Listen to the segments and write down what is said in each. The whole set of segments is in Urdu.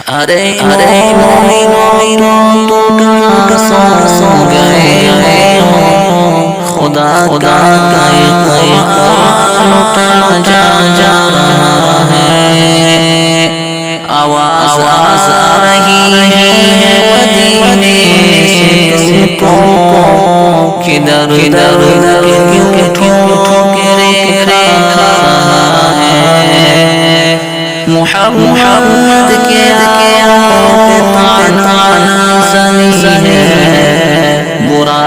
ارے مومنوں تم کہاں سو گئے ہو، خدا کا قرآن اٹھا جا رہا ہے، آواز آ رہی ہے مدینے سے تم کو، کدھر کیوں ٹھوکریں کھا رہا ہے، محمد کے آقا پہ طعنہ زنی ہے، برا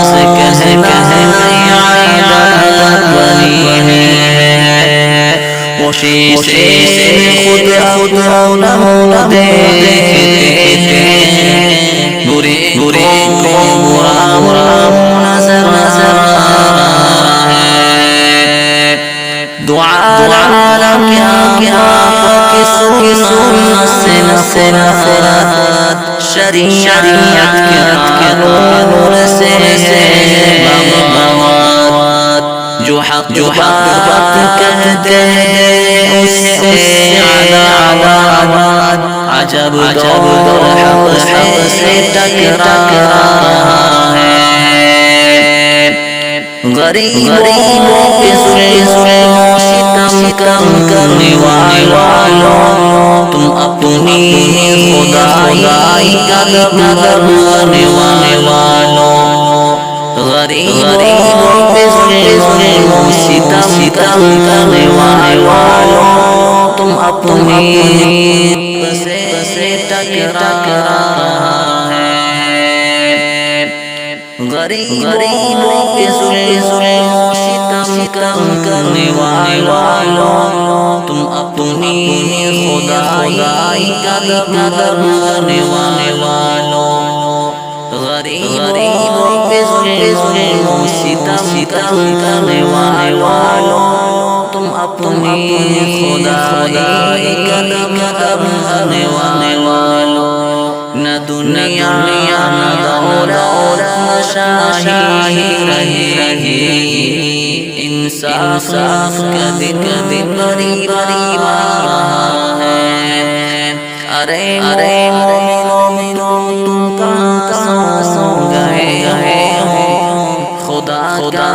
سے کہنا عادت بنی ہے، وہ شیشے سے خود اپنا دیکھتے ہیں، برے کو برا نظر آ رہا ہے، دعا عالم کیا کی سنت سے نفرت، شریعت کے قانون سے بغاوت، جو حق بات کہتے ہیں اس سے عداوت، عجب دور حق سے ٹکرا رہا ہے، غریبوں پہ ظلم و ستم کرنے والوں، تم اپنی خدائی کا کرنے والوں، غریبوں پہ ظلم و ستم کرنے والوں، تم اپنی سے ٹکرا رہا ہے، غریبوں پہ ظلم و ستم کرنے والوں، تم اپنی خدائی کا کرنے والوں، غریبوں پہ ظلم و ستم کرنے والوں، تم اپنی خدائی کا کرنے والوں، نہ دنیا نہ دولت نہ شاہی رہی، انصاف کبھی قریب آ رہا ہے، ارے مومنوں تم کہاں سو گئے ہو، خدا کا